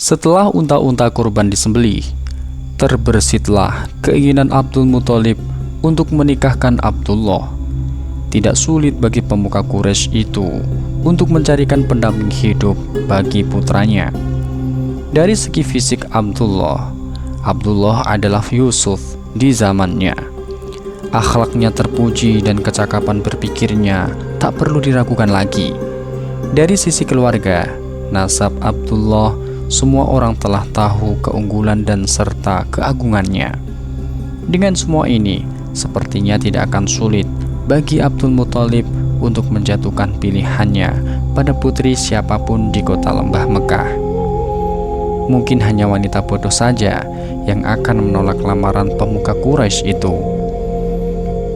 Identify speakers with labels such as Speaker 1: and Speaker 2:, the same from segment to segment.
Speaker 1: Setelah unta-unta kurban disembelih, terbersitlah keinginan Abdul Muthalib untuk menikahkan Abdullah. Tidak sulit bagi pemuka Quraisy itu untuk mencarikan pendamping hidup bagi putranya. Dari segi fisik Abdullah adalah Yusuf di zamannya. Akhlaknya terpuji dan kecakapan berpikirnya tak perlu diragukan lagi. Dari sisi keluarga, nasab Abdullah, semua orang telah tahu keunggulan dan serta keagungannya. Dengan semua ini, sepertinya tidak akan sulit bagi Abdul Muthalib untuk menjatuhkan pilihannya pada putri siapapun di kota lembah Mekah. Mungkin hanya wanita bodoh saja yang akan menolak lamaran pemuka Quraisy itu.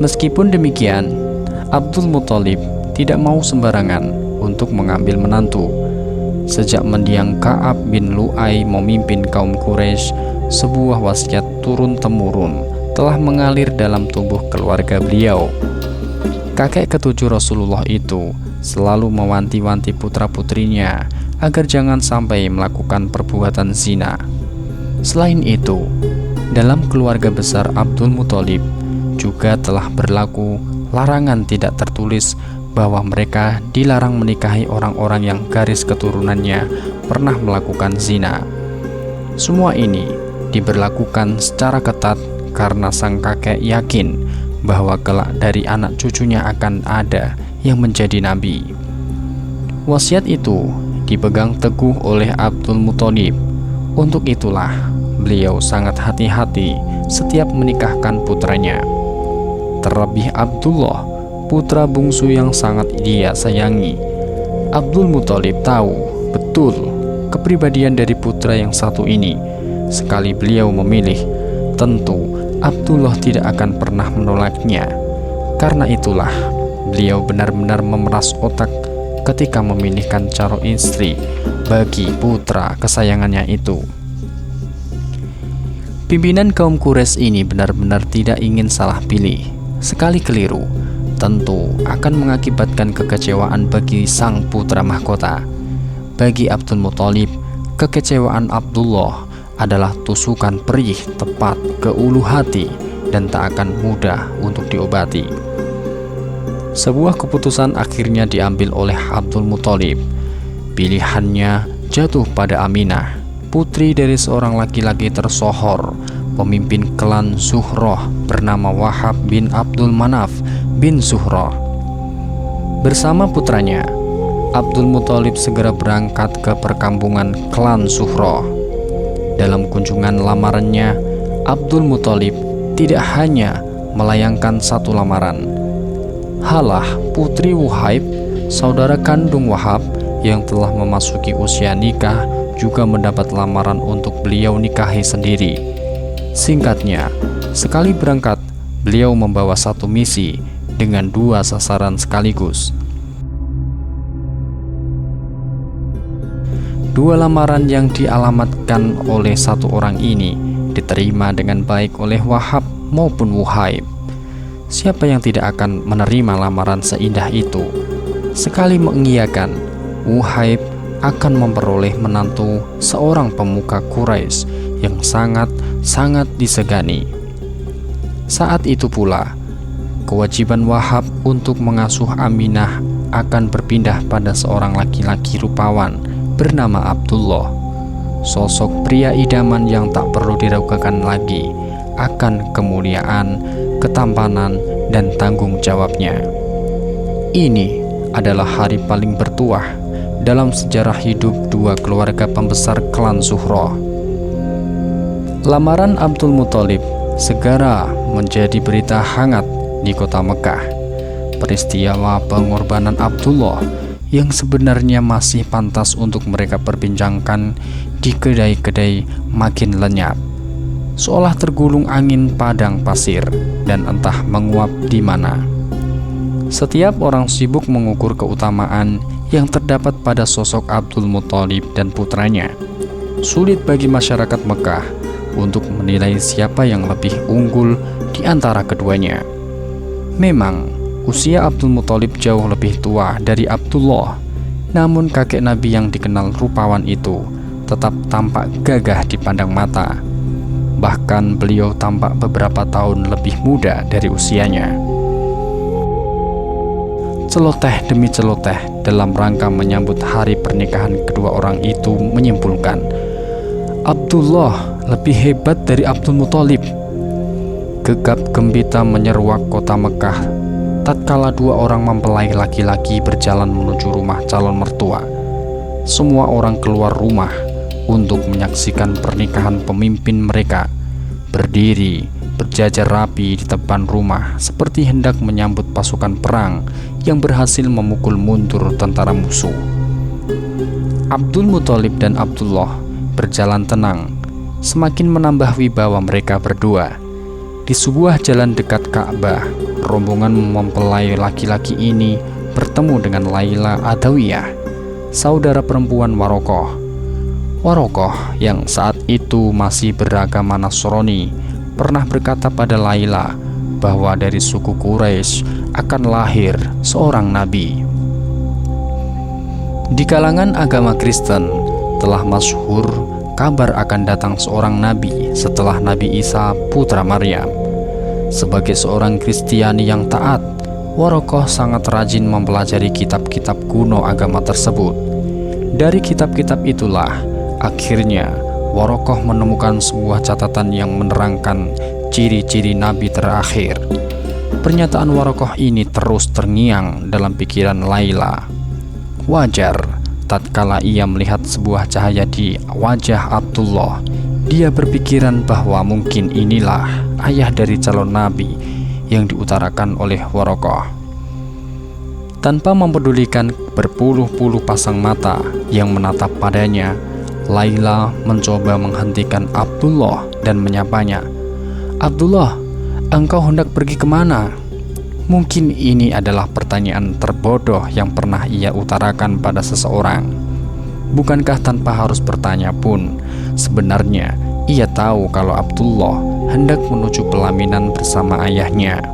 Speaker 1: Meskipun demikian, Abdul Muthalib tidak mau sembarangan untuk mengambil menantu. Sejak mendiang Ka'ab bin Lu'ay memimpin kaum Quraisy, sebuah wasiat turun-temurun telah mengalir dalam tubuh keluarga beliau. Kakek ketujuh Rasulullah itu selalu mewanti-wanti putra-putrinya agar jangan sampai melakukan perbuatan zina. Selain itu, dalam keluarga besar Abdul Muthalib juga telah berlaku larangan tidak tertulis bahwa mereka dilarang menikahi orang-orang yang garis keturunannya pernah melakukan zina. Semua ini diberlakukan secara ketat karena sang kakek yakin bahwa kelak dari anak cucunya akan ada yang menjadi nabi. Wasiat itu dipegang teguh oleh Abdul Muthalib. Untuk itulah beliau sangat hati-hati setiap menikahkan putranya. Terlebih Abdullah, putra bungsu yang sangat dia sayangi. Abdul Muthalib tahu betul kepribadian dari putra yang satu ini. Sekali beliau memilih, tentu Abdullah tidak akan pernah menolaknya. Karena itulah beliau benar-benar memeras otak ketika memilihkan calon istri bagi putra kesayangannya itu. Pimpinan kaum Quraisy ini benar-benar tidak ingin salah pilih. Sekali keliru, tentu akan mengakibatkan kekecewaan bagi sang putra mahkota. Bagi Abdul Muthalib, kekecewaan Abdullah adalah tusukan perih tepat ke ulu hati dan tak akan mudah untuk diobati. Sebuah keputusan akhirnya diambil oleh Abdul Muthalib. Pilihannya jatuh pada Aminah, putri dari seorang laki-laki tersohor, pemimpin klan Zuhrah bernama Wahab bin Abdul Manaf bin Zuhrah. Bersama putranya, Abdul Muthalib segera berangkat ke perkampungan klan Zuhrah. Dalam kunjungan lamarannya, Abdul Muthalib tidak hanya melayangkan satu lamaran. Halah, putri Wuhaib, saudara kandung Wahab yang telah memasuki usia nikah, juga mendapat lamaran untuk beliau nikahi sendiri. Singkatnya, sekali berangkat, beliau membawa satu misi dengan dua sasaran sekaligus. Dua lamaran yang dialamatkan oleh satu orang ini diterima dengan baik oleh Wahab maupun Wuhaib. Siapa yang tidak akan menerima lamaran seindah itu? Sekali mengiyakan, Wuhaib akan memperoleh menantu seorang pemuka Quraisy yang sangat disegani. Saat itu pula, kewajiban Wahab untuk mengasuh Aminah akan berpindah pada seorang laki-laki rupawan bernama Abdullah, sosok pria idaman yang tak perlu diragukan lagi akan kemuliaan, ketampanan, dan tanggung jawabnya. Ini adalah hari paling bertuah dalam sejarah hidup dua keluarga pembesar klan Zuhrah. Lamaran Abdul Muthalib segera menjadi berita hangat di kota Mekah. Peristiwa pengorbanan Abdullah yang sebenarnya masih pantas untuk mereka perbincangkan di kedai-kedai makin lenyap, seolah tergulung angin padang pasir dan entah menguap di mana. Setiap orang sibuk mengukur keutamaan yang terdapat pada sosok Abdul Muthalib dan putranya. Sulit bagi masyarakat Mekah untuk menilai siapa yang lebih unggul di antara keduanya. Memang usia Abdul Muthalib jauh lebih tua dari Abdullah, namun kakek Nabi yang dikenal rupawan itu tetap tampak gagah dipandang mata. Bahkan beliau tampak beberapa tahun lebih muda dari usianya. Celoteh demi celoteh dalam rangka menyambut hari pernikahan kedua orang itu menyimpulkan, Abdullah lebih hebat dari Abdul Muthalib. Gegap gempita menyeruak kota Mekah tatkala dua orang mempelai laki-laki berjalan menuju rumah calon mertua. Semua orang keluar rumah untuk menyaksikan pernikahan pemimpin mereka, berdiri berjajar rapi di depan rumah seperti hendak menyambut pasukan perang yang berhasil memukul mundur tentara musuh. Abdul Muthalib dan Abdullah berjalan tenang, semakin menambah wibawa mereka berdua. Di sebuah jalan dekat Ka'bah, rombongan mempelai laki-laki ini bertemu dengan Laila Adawiyah, saudara perempuan Warokoh. Warokoh yang saat itu masih beragama Nasrani pernah berkata pada Laila bahwa dari suku Quraisy akan lahir seorang nabi. Di kalangan agama Kristen telah masyhur kabar akan datang seorang nabi setelah Nabi Isa putra Maryam. Sebagai seorang Kristiani yang taat, Warokoh sangat rajin mempelajari kitab-kitab kuno agama tersebut. Dari kitab-kitab itulah akhirnya Warokoh menemukan sebuah catatan yang menerangkan ciri-ciri nabi terakhir. Pernyataan Warokoh ini terus terngiang dalam pikiran Laila. Wajar tatkala ia melihat sebuah cahaya di wajah Abdullah, dia berpikiran bahwa mungkin inilah ayah dari calon nabi yang diutarakan oleh Warokoh. Tanpa mempedulikan berpuluh-puluh pasang mata yang menatap padanya, Laila mencoba menghentikan Abdullah dan menyapanya. Abdullah, engkau hendak pergi kemana? Mungkin ini adalah pertanyaan terbodoh yang pernah ia utarakan pada seseorang. Bukankah tanpa harus bertanya pun, sebenarnya ia tahu kalau Abdullah hendak menuju pelaminan bersama ayahnya.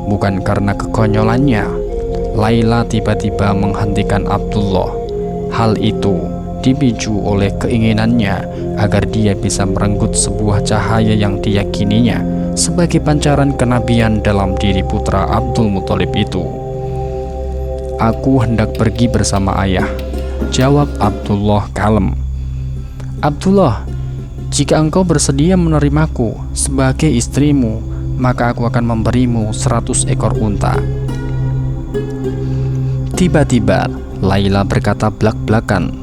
Speaker 1: Bukan karena kekonyolannya, Laila tiba-tiba menghentikan Abdullah. Hal itu dipicu oleh keinginannya agar dia bisa merenggut sebuah cahaya yang diyakininya sebagai pancaran kenabian dalam diri putra Abdul Muthalib itu. Aku hendak pergi bersama ayah, jawab Abdullah kalem. Abdullah, jika engkau bersedia menerimaku sebagai istrimu, maka aku akan memberimu 100 ekor unta. Tiba-tiba Laila berkata blak-blakan,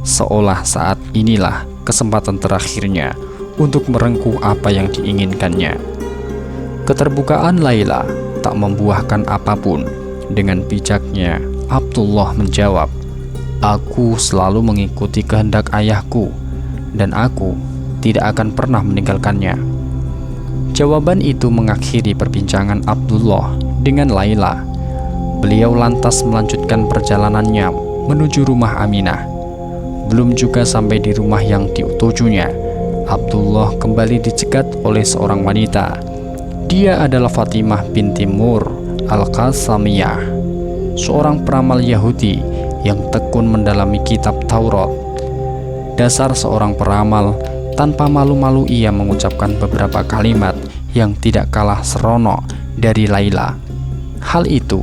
Speaker 1: seolah saat inilah kesempatan terakhirnya untuk merengkuh apa yang diinginkannya. Keterbukaan Laila tak membuahkan apapun. Dengan bijaknya, Abdullah menjawab, aku selalu mengikuti kehendak ayahku, dan aku tidak akan pernah meninggalkannya. Jawaban itu mengakhiri perbincangan Abdullah dengan Laila. Beliau lantas melanjutkan perjalanannya menuju rumah Aminah. Belum juga sampai di rumah yang ditujunya, Abdullah kembali dicegat oleh seorang wanita. Dia adalah Fatimah binti Mur al-Qasamiyah, seorang peramal Yahudi yang tekun mendalami kitab Taurat. Dasar seorang peramal, tanpa malu-malu ia mengucapkan beberapa kalimat yang tidak kalah seronok dari Laila. Hal itu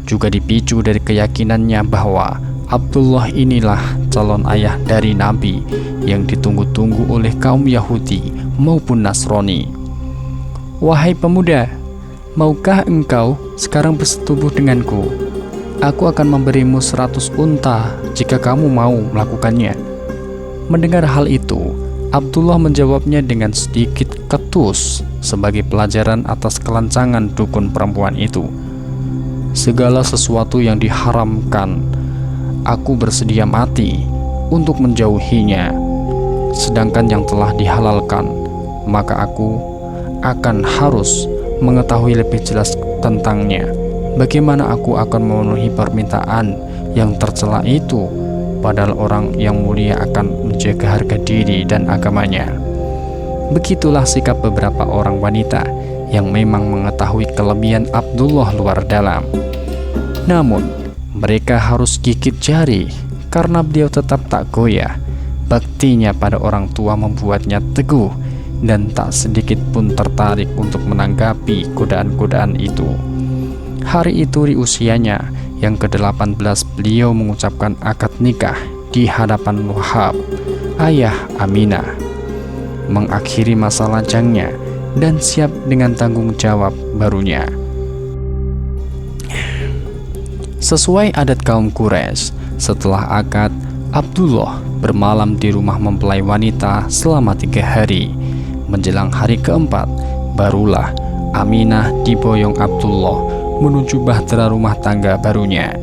Speaker 1: juga dipicu dari keyakinannya bahwa Abdullah inilah calon ayah dari Nabi yang ditunggu-tunggu oleh kaum Yahudi maupun Nasrani. Wahai pemuda, maukah engkau sekarang bersetubuh denganku? Aku akan memberimu 100 unta jika kamu mau melakukannya. Mendengar hal itu, Abdullah menjawabnya dengan sedikit ketus sebagai pelajaran atas kelancangan dukun perempuan itu. Segala sesuatu yang diharamkan, aku bersedia mati untuk menjauhinya. Sedangkan yang telah dihalalkan, maka aku akan harus mengetahui lebih jelas tentangnya. Bagaimana aku akan memenuhi permintaan yang tercela itu, padahal orang yang mulia akan menjaga harga diri dan agamanya. Begitulah sikap beberapa orang wanita yang memang mengetahui kelebihan Abdullah luar dalam. Namun mereka harus gigit jari karena beliau tetap tak goyah, baktinya pada orang tua membuatnya teguh dan tak sedikit pun tertarik untuk menanggapi godaan-godaan itu. Hari itu di usianya yang ke-18 beliau mengucapkan akad nikah di hadapan Wahab, ayah Aminah, mengakhiri masa lajangnya dan siap dengan tanggung jawab barunya. Sesuai adat kaum Quraisy, setelah akad, Abdullah bermalam di rumah mempelai wanita selama 3 hari. Menjelang hari keempat, barulah Aminah diboyong Abdullah menuju bahtera rumah tangga barunya.